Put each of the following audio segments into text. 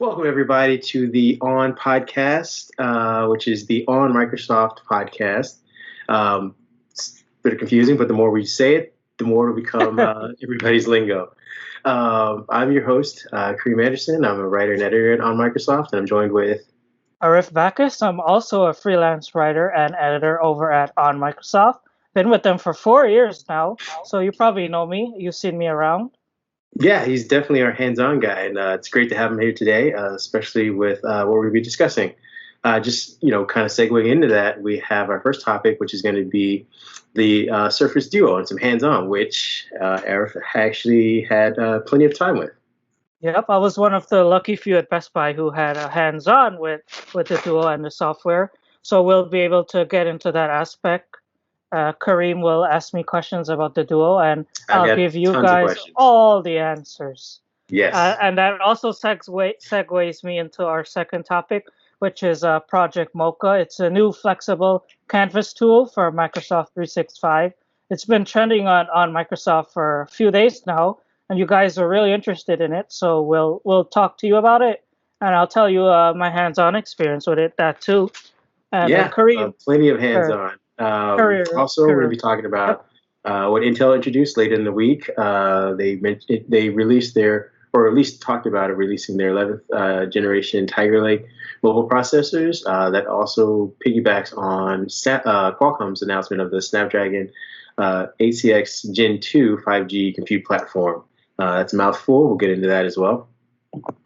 Welcome, everybody, to the OnPodcast, which is the On Microsoft podcast. It's a bit confusing, but the more we say it, the more it'll become everybody's lingo. I'm your host, Kareem Anderson. I'm a writer and editor at On Microsoft, and I'm joined with. Arif Bacchus. I'm also a freelance writer and editor over at On Microsoft. Been with them for 4 years now, so you probably know me. You've seen me around. Yeah, he's definitely our hands-on guy, and it's great to have him here today, especially with what we'll be discussing. Kind of segueing into that, we have our first topic, which is going to be the Surface Duo and some hands-on, which Arif actually had plenty of time with. Yep, I was one of the lucky few at Best Buy who had a hands-on with the Duo and the software. So we'll be able to get into that aspect. Kareem will ask me questions about the Duo, and I'll give you guys all the answers. Yes. And that also segues me into our second topic, which is Project Mocha. It's a new flexible canvas tool for Microsoft 365. It's been trending on Microsoft for a few days now, and you guys are really interested in it. So we'll talk to you about it, and I'll tell you my hands-on experience with it, that too. And Kareem, plenty of hands-on. We're going to be talking about what Intel introduced late in the week. They released or at least talked about releasing their 11th generation Tiger Lake mobile processors. That also piggybacks on Qualcomm's announcement of the Snapdragon 8cx Gen 2 5G compute platform. That's a mouthful. We'll get into that as well.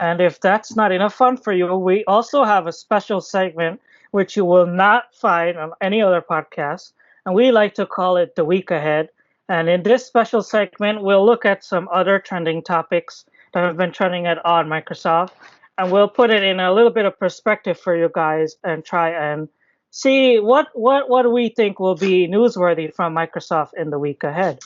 And if that's not enough fun for you, we also have a special segment which you will not find on any other podcast, and we like to call it The Week Ahead. And in this special segment, we'll look at some other trending topics that have been trending on Microsoft, and we'll put it in a little bit of perspective for you guys and try and see what we think will be newsworthy from Microsoft in the week ahead.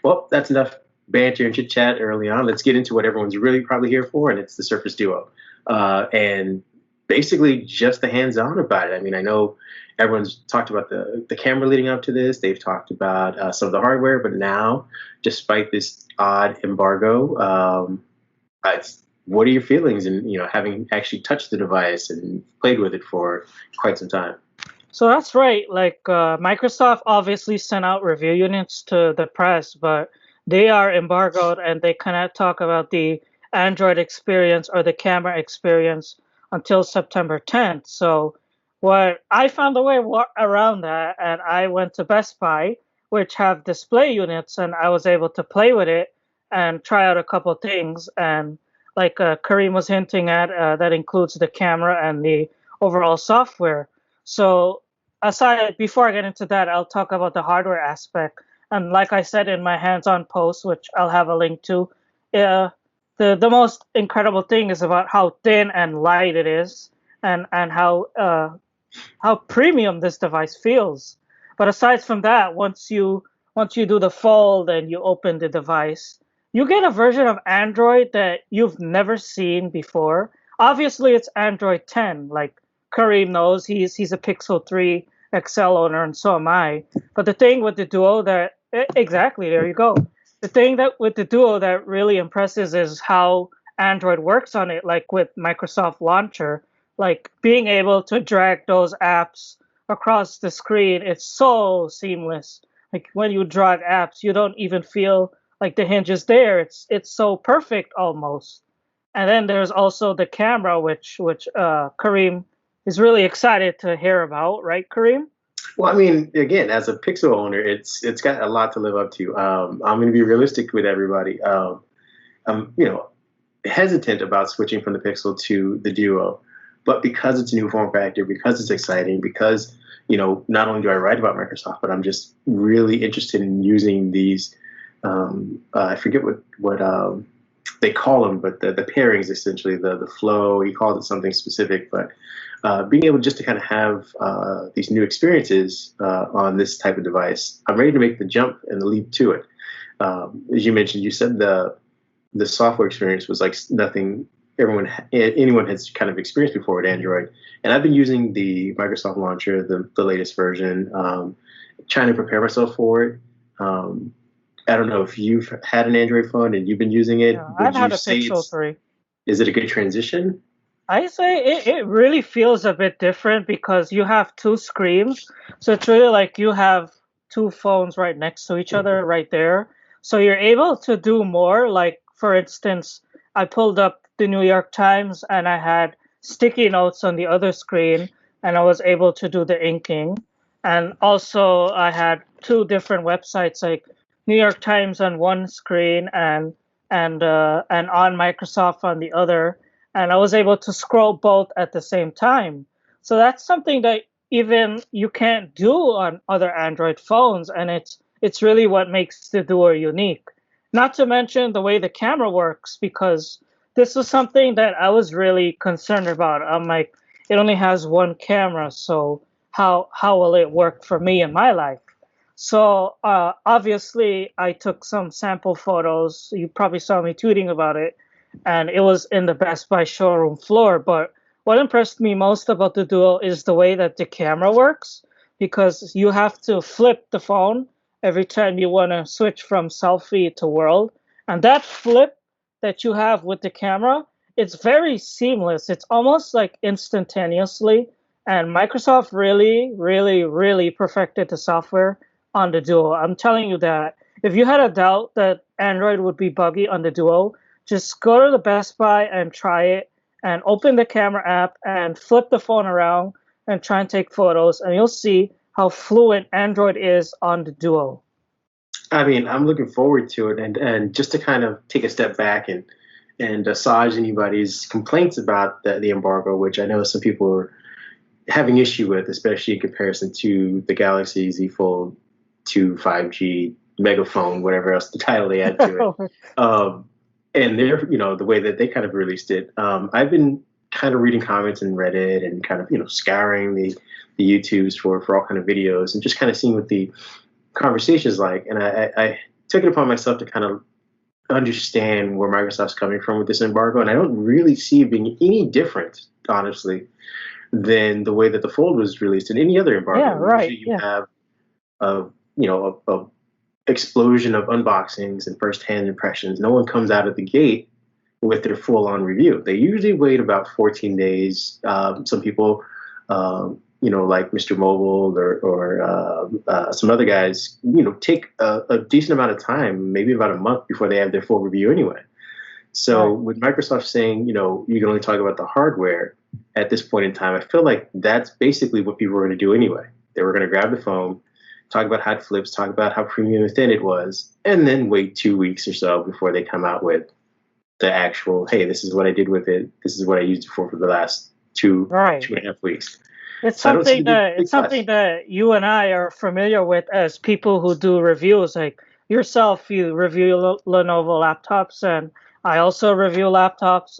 Well, that's enough banter and chit chat early on. Let's get into what everyone's really probably here for, and it's the Surface Duo. And basically just the hands-on about it. I mean, I know everyone's talked about the camera leading up to this. They've talked about some of the hardware, but now, despite this odd embargo, what are your feelings in having actually touched the device and played with it for quite some time? So that's right. Like Microsoft obviously sent out review units to the press, but they are embargoed and they cannot talk about the Android experience or the camera experience until September 10th. So what I found a way around that, and I went to Best Buy, which have display units, and I was able to play with it and try out a couple things. And like Kareem was hinting at, that includes the camera and the overall software. So before I get into that, I'll talk about the hardware aspect. And like I said in my hands-on post, which I'll have a link to, the most incredible thing is about how thin and light it is, and how premium this device feels. But aside from that, once you do the fold and you open the device, you get a version of Android that you've never seen before. Obviously, it's Android 10. Like Kareem knows, he's a Pixel 3 XL owner, and so am I. But the thing with the Duo exactly, there you go. The thing that with the Duo that really impresses is how Android works on it, like with Microsoft Launcher, like being able to drag those apps across the screen. It's so seamless. Like when you drag apps, you don't even feel like the hinge is there. It's so perfect almost. And then there's also the camera, which Kareem is really excited to hear about, right, Kareem? Well, I mean, again, as a Pixel owner, it's got a lot to live up to. I'm going to be realistic with everybody. I'm hesitant about switching from the Pixel to the Duo, but because it's a new form factor, because it's exciting, because not only do I write about Microsoft, but I'm just really interested in using these. I forget what they call them, but the pairings, essentially the flow. He called it something specific, but being able just to kind of have these new experiences on this type of device, I'm ready to make the jump and the leap to it. As you mentioned, you said the software experience was like nothing anyone has kind of experienced before with Android. And I've been using the Microsoft Launcher, the latest version, trying to prepare myself for it. I don't know if you've had an Android phone and you've been using it. Yeah, I've had a Pixel 3. Is it a good transition? I say it really feels a bit different because you have two screens. So it's really like you have two phones right next to each other right there. So you're able to do more. Like, for instance, I pulled up the New York Times and I had sticky notes on the other screen and I was able to do the inking. And also, I had two different websites like New York Times on one screen and on Microsoft on the other, and I was able to scroll both at the same time. So that's something that even you can't do on other Android phones, and it's really what makes the Duo unique. Not to mention the way the camera works, because this is something that I was really concerned about. I'm like, it only has one camera, so how will it work for me in my life? So obviously, I took some sample photos. You probably saw me tweeting about it, and it was in the Best Buy showroom floor. But what impressed me most about the Duo is the way that the camera works, because you have to flip the phone every time you want to switch from selfie to world. And that flip that you have with the camera, it's very seamless. It's almost like instantaneously. And Microsoft really, really, really perfected the software on the Duo. I'm telling you that if you had a doubt that Android would be buggy on the Duo, just go to the Best Buy and try it and open the camera app and flip the phone around and try and take photos, and you'll see how fluent Android is on the Duo. I mean, I'm looking forward to it, and just to kind of take a step back and assuage anybody's complaints about the embargo, which I know some people are having issue with, especially in comparison to the Galaxy Z Fold 2 5G megaphone, whatever else the title they add to it. And they're, the way that they kind of released it. I've been kind of reading comments in Reddit and kind of, scouring the YouTubes for all kind of videos and just kind of seeing what the conversation is like. And I took it upon myself to kind of understand where Microsoft's coming from with this embargo. And I don't really see it being any different, honestly, than the way that the Fold was released in any other embargo. Yeah, right. Usually you have a explosion of unboxings and first-hand impressions. No one comes out of the gate with their full-on review. They usually wait about 14 days. Some people, like Mr. Mobile or some other guys, take a decent amount of time, maybe about a month before they have their full review anyway. So with Microsoft saying, you can only talk about the hardware at this point in time, I feel like that's basically what people were going to do anyway. They were going to grab the phone, talk about how it flips, talk about how premium and thin it was, and then wait 2 weeks or so before they come out with the actual, hey, this is what I did with it. This is what I used it for the last two and a half weeks. It's something that you and I are familiar with as people who do reviews. Like yourself, you review Lenovo laptops, and I also review laptops.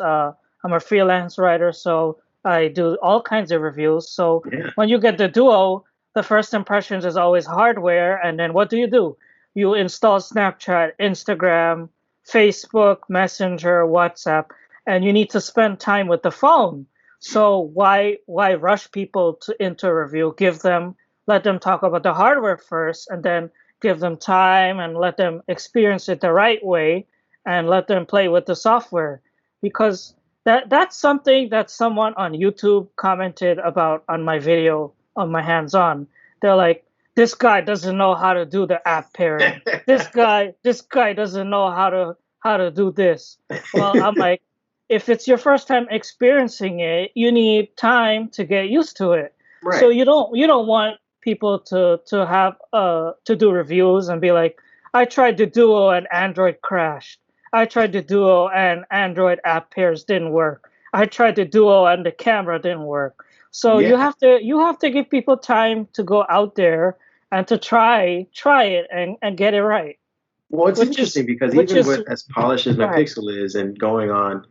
I'm a freelance writer, so I do all kinds of reviews. So when you get the Duo, the first impressions is always hardware, and then what do? You install Snapchat, Instagram, Facebook, Messenger, WhatsApp, and you need to spend time with the phone. So why rush people into a review? Let them talk about the hardware first, and then give them time and let them experience it the right way, and let them play with the software. Because that's something that someone on YouTube commented about on my video on my hands-on. They're like, this guy doesn't know how to do the app pairing. this guy doesn't know how to do this. Well, I'm like, if it's your first time experiencing it, you need time to get used to it. Right. So you don't want people to have to do reviews and be like, I tried the Duo and Android crashed. I tried the Duo and Android app pairs didn't work. I tried the Duo and the camera didn't work. So you have to give people time to go out there and to try it and get it right. Well, it's interesting because even with as polished as my Pixel is and going on,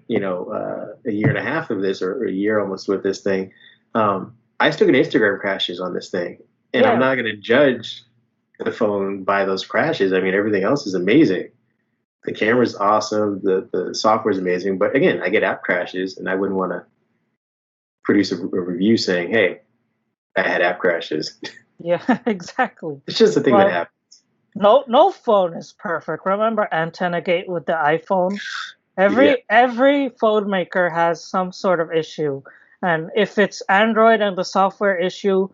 a year and a half of this or a year almost with this thing, I still get Instagram crashes on this thing. And I'm not going to judge the phone by those crashes. I mean, everything else is amazing. The camera's awesome. The software is amazing. But again, I get app crashes, and I wouldn't want to produce a review saying, hey, I had app crashes. Yeah, exactly. It's just a thing that happens. No phone is perfect. Remember Antenna Gate with the iPhone? Yeah. Every phone maker has some sort of issue, and if it's Android and the software issue,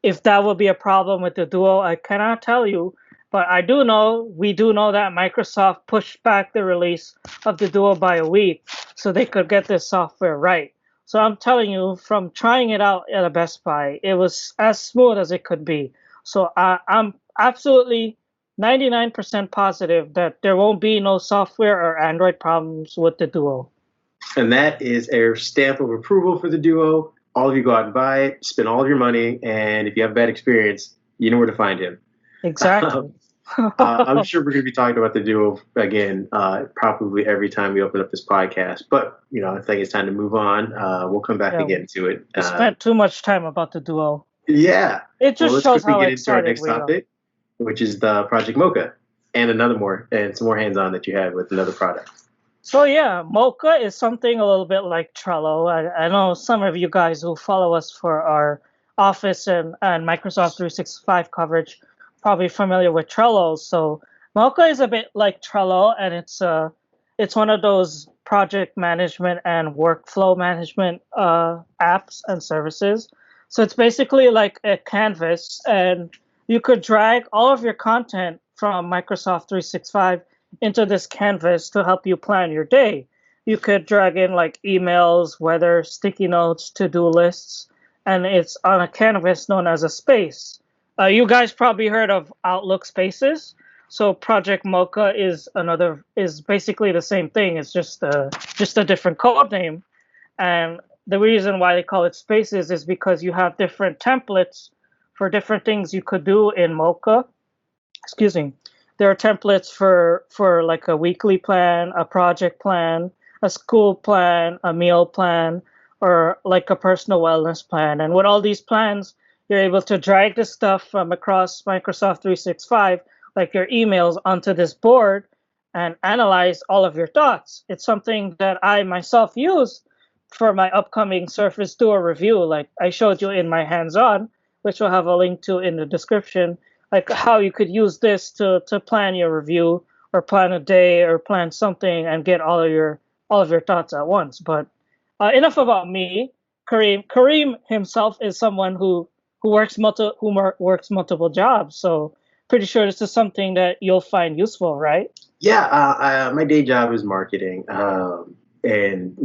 if that would be a problem with the Duo, I cannot tell you, but we do know that Microsoft pushed back the release of the Duo by a week so they could get this software right. So I'm telling you, from trying it out at a Best Buy, it was as smooth as it could be. So I'm absolutely 99% positive that there won't be no software or Android problems with the Duo. And that is a stamp of approval for the Duo. All of you go out and buy it, spend all of your money, and if you have a bad experience, you know where to find him. Exactly. I'm sure we're going to be talking about the Duo again, probably every time we open up this podcast. But I think it's time to move on. We'll come back Yeah, again to it. we spent too much time about the Duo. Yeah. It Well, just let's shows quickly how get into our excited next we are. topic, which is the Project Mocha, and some more hands-on that you have with another product. So yeah, Mocha is something a little bit like Trello. I know some of you guys who follow us for our Office and Microsoft 365 coverage probably familiar with Trello. So Mocha is a bit like Trello, and it's one of those project management and workflow management apps and services. So it's basically like a canvas, and you could drag all of your content from Microsoft 365 into this canvas to help you plan your day. You could drag in like emails, weather, sticky notes, to-do lists, and it's on a canvas known as a space. You guys probably heard of Outlook Spaces. So Project Mocha is basically the same thing. It's just a different code name. And the reason why they call it Spaces is because you have different templates for different things you could do in Mocha. Excuse me. There are templates for like a weekly plan, a project plan, a school plan, a meal plan, or like a personal wellness plan. And with all these plans, you're able to drag the stuff from across Microsoft 365, like your emails, onto this board and analyze all of your thoughts. It's something that I myself use for my upcoming Surface Duo review, like I showed you in my hands-on, which we'll have a link to in the description, like how you could use this to plan your review or plan a day or plan something and get all of your thoughts at once. But enough about me. Kareem himself is someone who works multiple jobs, so pretty sure this is something that you'll find useful, right? Yeah, my day job is marketing, and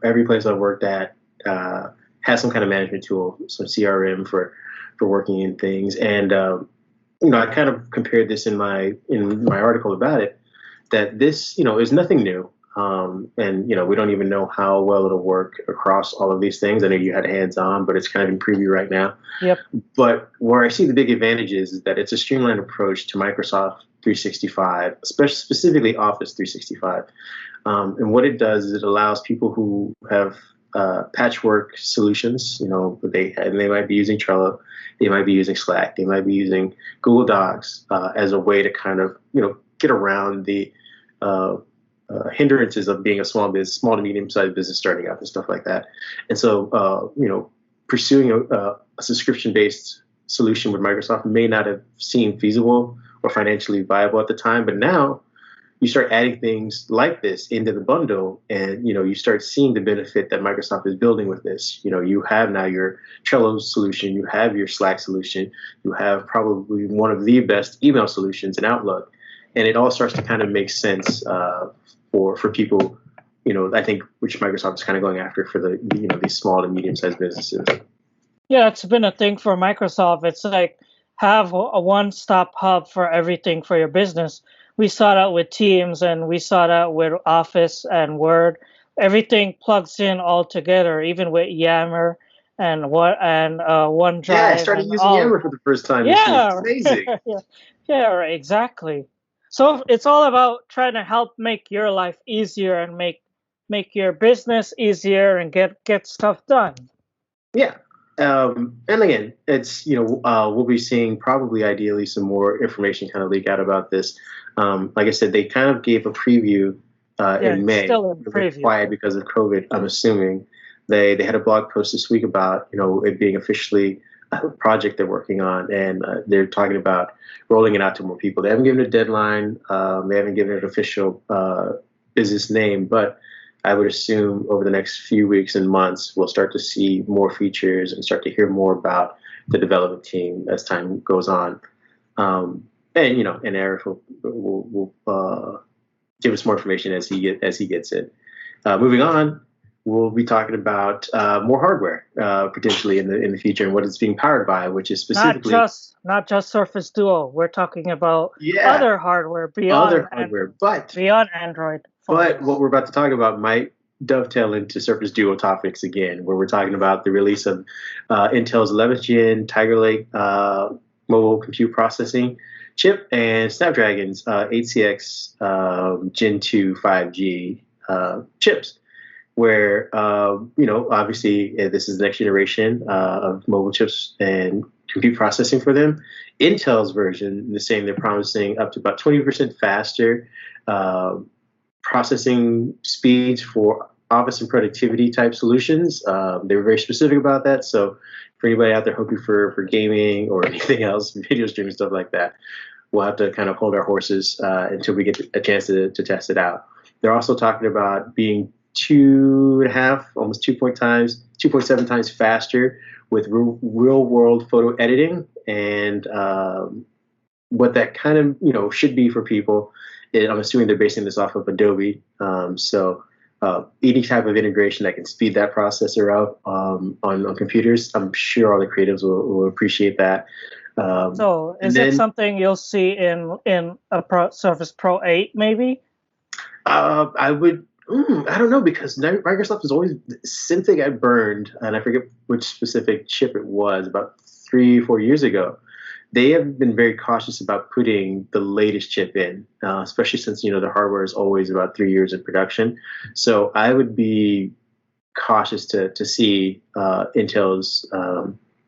every place I've worked at has some kind of management tool, some CRM for working in things. And I kind of compared this in my article about it, that this is nothing new. And we don't even know how well it'll work across all of these things. I know you had hands on, but it's kind of in preview right now. Yep. But where I see the big advantage is that it's a streamlined approach to Microsoft 365, specifically Office 365. And what it does is it allows people who have patchwork solutions. They might be using Trello, they might be using Slack, they might be using Google Docs as a way to kind of get around the hindrances of being a small to medium-sized business starting out and stuff like that. And so, pursuing a subscription-based solution with Microsoft may not have seemed feasible or financially viable at the time, but now you start adding things like this into the bundle, and you start seeing the benefit that Microsoft is building with this. You have now your Trello solution, you have your Slack solution, you have probably one of the best email solutions in Outlook, and it all starts to kind of make sense for people. I think which Microsoft is kind of going after for the these small to medium sized businesses. Yeah, it's been a thing for Microsoft. It's like have a one-stop hub for everything for your business. We saw that with Teams, and we saw that with Office and Word. Everything plugs in all together, even with Yammer and OneDrive. Yeah, I started and using all. Yammer for the first time this week. Yeah, It's amazing. yeah, yeah, right, exactly. So it's all about trying to help make your life easier and make your business easier and get stuff done. Yeah. And again, it's we'll be seeing probably ideally some more information kind of leak out about this. Like I said, they kind of gave a preview in May. Still in It was preview. quiet because of COVID. I'm assuming they had a blog post this week about it being officially a project they're working on, and they're talking about rolling it out to more people. They haven't given a deadline. They haven't given an official business name, but I would assume over the next few weeks and months, we'll start to see more features and start to hear more about the development team as time goes on. And and Eric will give us more information as he gets it. Moving on, we'll be talking about more hardware potentially in the future and what it's being powered by, which is specifically not just Surface Duo. We're talking about yeah other hardware other hardware, beyond Android phones. but what we're about to talk about might dovetail into Surface Duo topics again, where we're talking about the release of Intel's 11th gen Tiger Lake mobile compute processing chip and Snapdragon's 8CX Gen 2 5G chips, where obviously this is the next generation of mobile chips and compute processing for them. Intel's version is saying they're promising up to about 20% faster processing speeds for office and productivity type solutions. They were very specific about that. So for anybody out there hoping for gaming or anything else, video streaming, stuff like that, we'll have to kind of hold our horses until we get a chance to test it out. They're also talking about being 2.5, almost 2.7 times faster with real world photo editing, and what that kind of should be for people. I'm assuming they're basing this off of Adobe. So any type of integration that can speed that processor up on computers, I'm sure all the creatives will appreciate that. So is it something you'll see in a Surface Pro 8 maybe? I would. I don't know, because Microsoft has always, since they got burned, and I forget which specific chip it was, about 3-4 years ago, they have been very cautious about putting the latest chip in, especially since the hardware is always about 3 years in production. So I would be cautious to see Intel's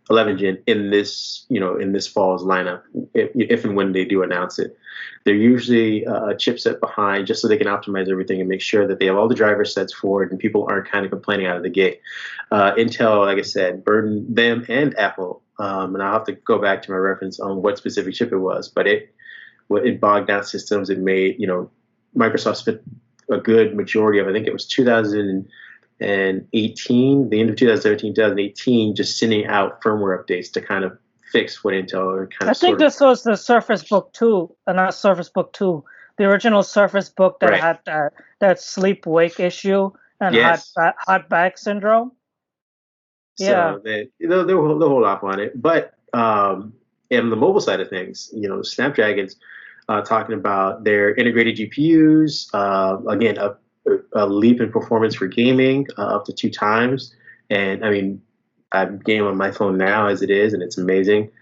11 gen in this fall's lineup, if and when they do announce it. They're usually a chipset behind, just so they can optimize everything and make sure that they have all the driver sets for it and people aren't kind of complaining out of the gate. Intel, like I said, burned them and Apple, and I'll have to go back to my reference on what specific chip it was, but it bogged down systems. It made Microsoft spent a good majority of, I think it was 2018, the end of 2017, 2018, just sending out firmware updates to kind of fix what Intel I think this was the Surface Book 2, not Surface Book 2, the original Surface Book that had that sleep-wake issue and hot back syndrome. So they'll hold off on it. But in the mobile side of things, Snapdragon's talking about their integrated GPUs, again, a leap in performance for gaming, up to 2 times. And I mean, I game on my phone now as it is, and it's amazing.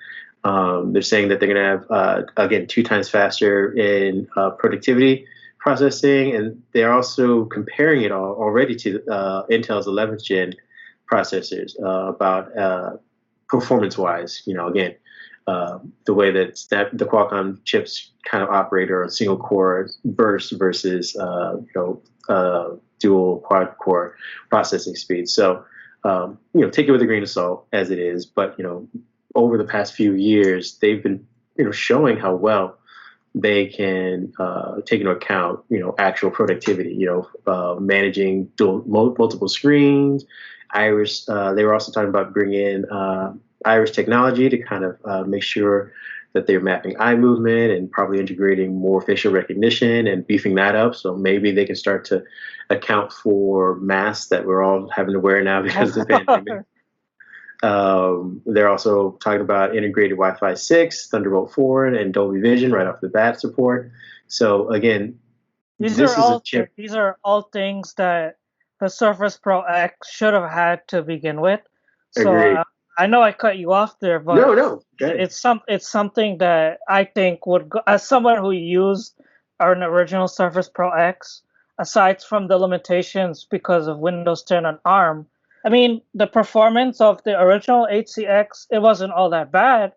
They're saying that they're going to have, again, 2 times faster in productivity processing, and they're also comparing it already to Intel's 11th gen processors about performance-wise. Again, the way that the Qualcomm chips kind of operate are a single core burst versus dual quad core processing speed. So take it with a grain of salt as it is, but over the past few years they've been showing how well they can take into account actual productivity, managing multiple screens, iris. They were also talking about bringing in iris technology to kind of make sure that they're mapping eye movement and probably integrating more facial recognition and beefing that up. So maybe they can start to account for masks that we're all having to wear now because of the pandemic. They're also talking about integrated Wi-Fi 6, Thunderbolt 4, and Dolby Vision right off the bat support. So again, these are all things that the Surface Pro X should have had to begin with. So I know I cut you off there, but no, it's something that I think would go, as someone who used an original Surface Pro X, aside from the limitations because of Windows 10 and ARM. I mean, the performance of the original 8CX, it wasn't all that bad.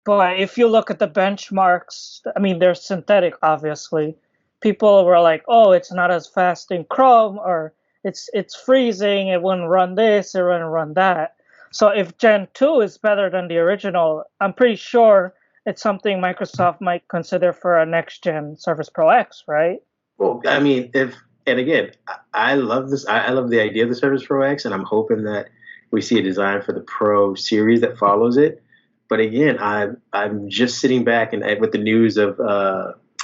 But if you look at the benchmarks, I mean, they're synthetic, obviously. People were like, oh, it's not as fast in Chrome, or it's freezing, it wouldn't run this, it wouldn't run that. So if Gen 2 is better than the original, I'm pretty sure it's something Microsoft might consider for a next-gen Surface Pro X, right? Well, I mean, if And again, I love this. I love the idea of the Surface Pro X, and I'm hoping that we see a design for the Pro series that follows it. But again, I'm just sitting back and with the news of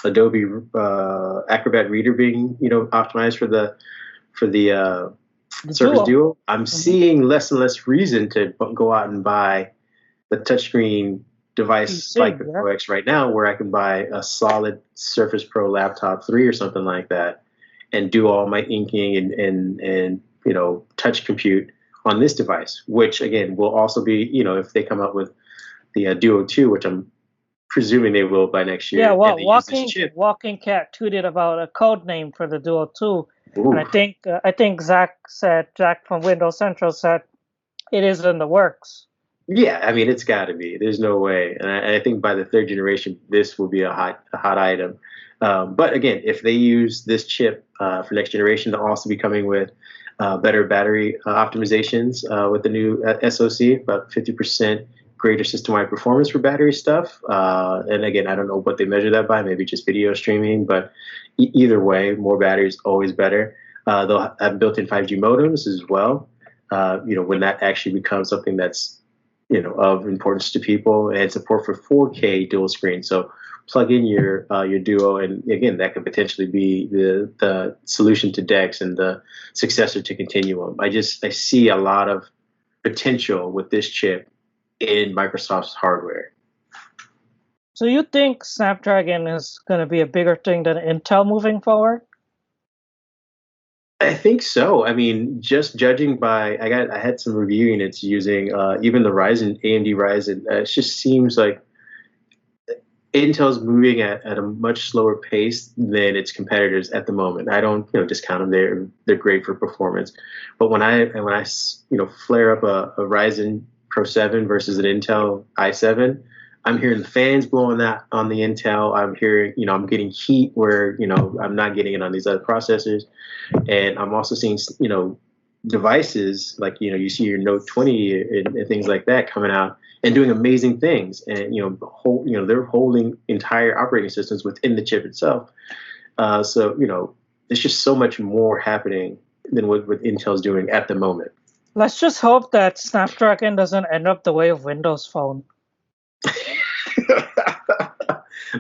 Adobe Acrobat Reader being optimized for the The Surface Duo. Duo. I'm Hmm. seeing less and less reason to go out and buy the touchscreen device like PC, the yeah. Pro X right now, where I can buy a solid Surface Pro laptop 3 or something like that, and do all my inking and touch compute on this device. Which again will also be if they come up with the Duo 2, which I'm presuming they will by next Yeah, year, well, and they use this Walking chip. Walking Cat tweeted about a code name for the Duo 2, and Ooh, I think Zach from Windows Central said it is in the works. yeah, I mean it's got to be. There's no way, and I think by the third generation, this will be a hot item. But again, if they use this chip for next generation to also be coming with better battery optimizations with the new SoC, about 50% greater system-wide performance for battery stuff. And again, I don't know what they measure that by, maybe just video streaming, but either way, more battery is always better. They'll have built-in 5G modems as well. When that actually becomes something that's of importance to people, and support for 4K dual screen. So plug in your Duo, and again, that could potentially be the solution to Dex and the successor to Continuum. I see a lot of potential with this chip in Microsoft's hardware. So you think Snapdragon is going to be a bigger thing than Intel moving forward? I think so. I mean, just judging by I had some review units using even the Ryzen AMD Ryzen. It just seems like Intel's moving at a much slower pace than its competitors at the moment. I don't discount them. They're great for performance, but when I flare up a Ryzen Pro 7 versus an Intel i7, I'm hearing the fans blowing that on the Intel. I'm hearing I'm getting heat where I'm not getting it on these other processors, and I'm also seeing devices like you see your Note 20 and things like that coming out and doing amazing things, and they're holding entire operating systems within the chip itself. So there's just so much more happening than what Intel's doing at the moment. Let's just hope that Snapdragon doesn't end up the way of Windows Phone.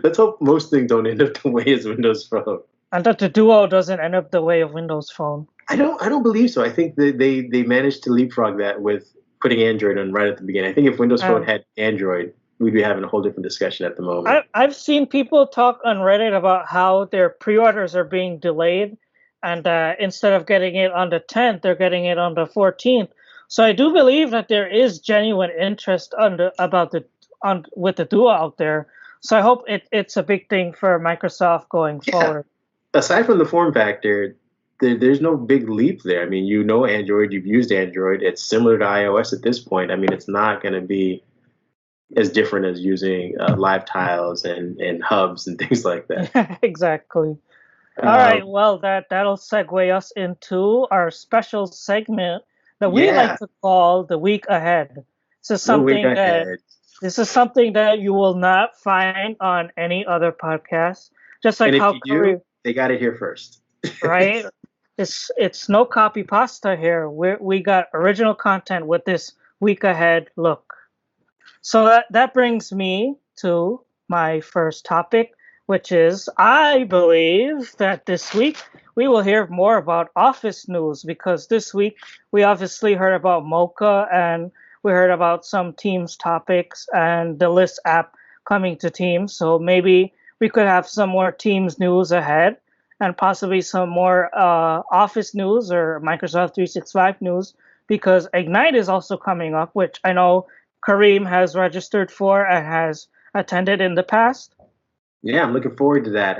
Let's hope most things don't end up the way as Windows Phone. And that the Duo doesn't end up the way of Windows Phone. I don't believe so. I think that they managed to leapfrog that with putting Android on right at the beginning. I think if Windows Phone And had Android, we'd be having a whole different discussion at the moment. I've seen people talk on Reddit about how their pre-orders are being delayed, and instead of getting it on the 10th, they're getting it on the 14th. So I do believe that there is genuine interest with the Duo out there. So I hope it's a big thing for Microsoft going Yeah. forward. Aside from the form factor, there's no big leap there. I mean, Android, you've used Android. It's similar to iOS at this point. I mean, it's not going to be as different as using live tiles and hubs and things like that. Exactly. All Um, right, well, that'll segue us into our special segment that we like yeah, to call the week ahead. This is the week something that ahead. this is something that you will not find on any other podcast. Just like And if how you do, career, they got it here first. right? It's no copy pasta here. We got original content with this week ahead look. So that brings me to my first topic, which is I believe that this week we will hear more about Office news because this week we obviously heard about Mocha and we heard about some Teams topics and the List app coming to Teams. So maybe we could have some more Teams news ahead and possibly some more Office news or Microsoft 365 news because Ignite is also coming up, which I know Kareem has registered for and has attended in the past. Yeah, I'm looking forward to that.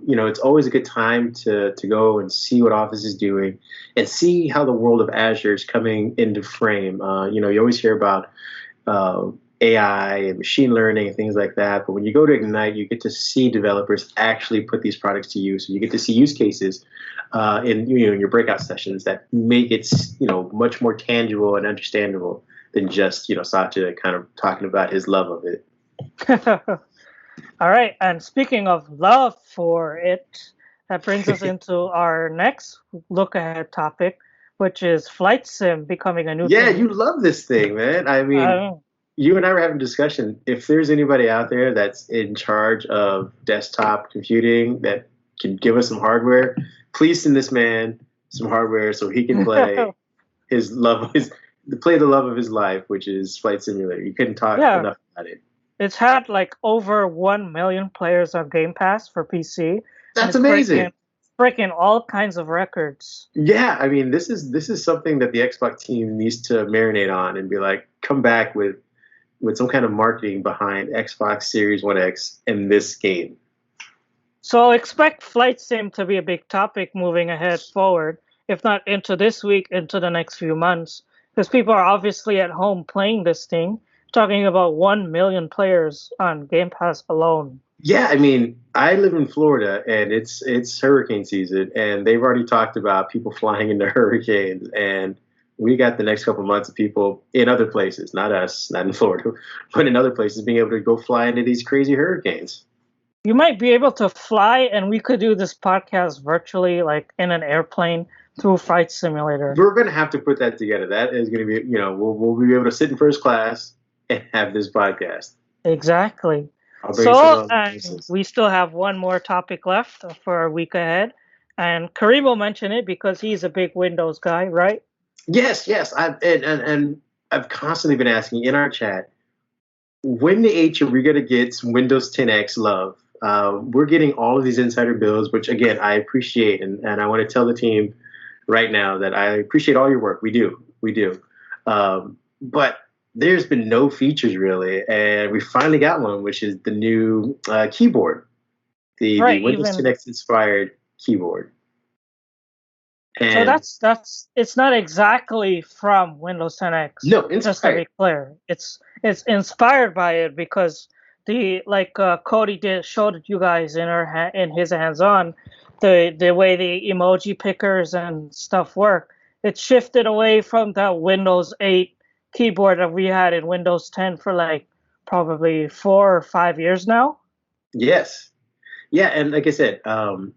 It's always a good time to go and see what Office is doing and see how the world of Azure is coming into frame. You always hear about AI and machine learning and things like that, but when you go to Ignite, you get to see developers actually put these products to use. And you get to see use cases in your breakout sessions that make it much more tangible and understandable than just Satya kind of talking about his love of it. All right, and speaking of love for it, that brings us into our next look ahead topic, which is flight sim becoming a new Yeah, thing. you love this thing, man. I mean, Uh, you and I were having a discussion. If there's anybody out there that's in charge of desktop computing that can give us some hardware, please send this man some hardware so he can play his love his play the love of his life, which is Flight Simulator. You couldn't talk yeah, enough about it. it's had like over 1 million players on Game Pass for PC, and That's it's breaking amazing. breaking all kinds of records. Yeah, I mean, this is something that the Xbox team needs to marinate on and be like, come back with some kind of marketing behind Xbox Series One X in this game. So expect flight sim to be a big topic moving ahead forward, if not into this week, into the next few months, because people are obviously at home playing this thing, talking about 1 million players on Game Pass alone. Yeah, I mean, I live in Florida and it's hurricane season, and they've already talked about people flying into hurricanes, and we got the next couple months of people in other places, not us, not in Florida, but in other places, being able to go fly into these crazy hurricanes. You might be able to fly, and we could do this podcast virtually, like in an airplane through Flight Simulator. We're gonna have to put that together. That is gonna be, we'll be able to sit in first class and have this podcast. Exactly. I'll bring some So, of and voices. we still have one more topic left for our week ahead. And Kareem will mention it because he's a big Windows guy, right? Yes, yes. And I've constantly been asking in our chat, when the H are we gonna get some Windows 10X love? We're getting all of these insider builds, which again I appreciate, and I want to tell the team right now that I appreciate all your work. We do. But there's been no features really, and we finally got one, which is the new keyboard, the Right, Windows even 10X inspired keyboard. so And that's it's not exactly from Windows 10X, no, just to be inspired. clear. It's inspired by it because the like Cody did showed you guys in in his hands-on the way the emoji pickers and stuff work. It shifted away from that Windows 8 keyboard that we had in Windows 10 for like probably 4 or 5 years now. Yes. Yeah, and like I said,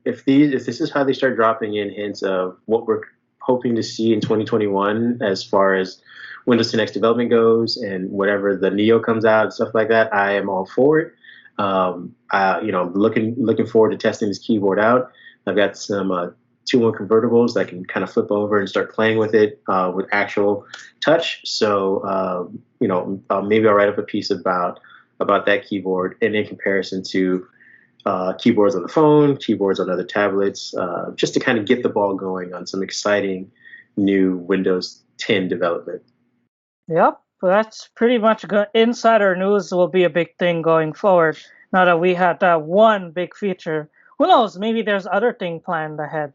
if this is how they start dropping in hints of what we're hoping to see in 2021 as far as Windows 10X development goes, and whatever the Neo comes out and stuff like that, I am all for it. I'm looking forward to testing this keyboard out. I've got some 2-1 convertibles that I can kind of flip over and start playing with it with actual touch. So maybe I'll write up a piece about that keyboard, and in comparison to keyboards on the phone, keyboards on other tablets, just to kind of get the ball going on some exciting new Windows 10 development. Yep, that's pretty much insider news will be a big thing going forward. Now that we had that one big feature, who knows? Maybe there's other thing planned ahead.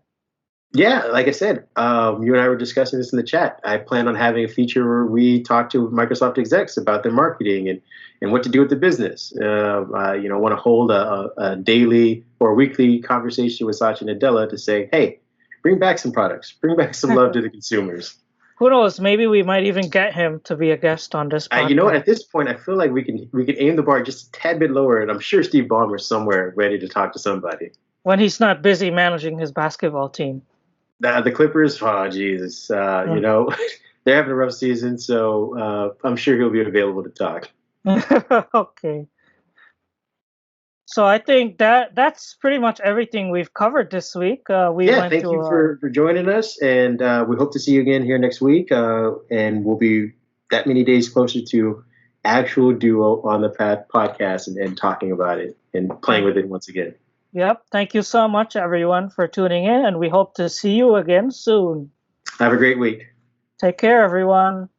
Yeah, like I said, you and I were discussing this in the chat. I plan on having a feature where we talk to Microsoft execs about their marketing and what to do with the business. Want to hold a daily or weekly conversation with Satya Nadella to say, hey, bring back some products, bring back some love to the consumers. Who knows? Maybe we might even get him to be a guest on this You know what? podcast At this point, I feel like we can aim the bar just a tad bit lower, and I'm sure Steve Ballmer's somewhere ready to talk to somebody. when he's not busy managing his basketball team. The Clippers, oh Jesus, they're having a rough season, so I'm sure he'll be available to talk. Okay. So I think that's pretty much everything we've covered this week. We Yeah, went thank you through for joining us, and we hope to see you again here next week. And we'll be that many days closer to actual duo on the podcast and talking about it and playing with it once again. Yep. Thank you so much, everyone, for tuning in, and we hope to see you again soon. Have a great week. Take care, everyone.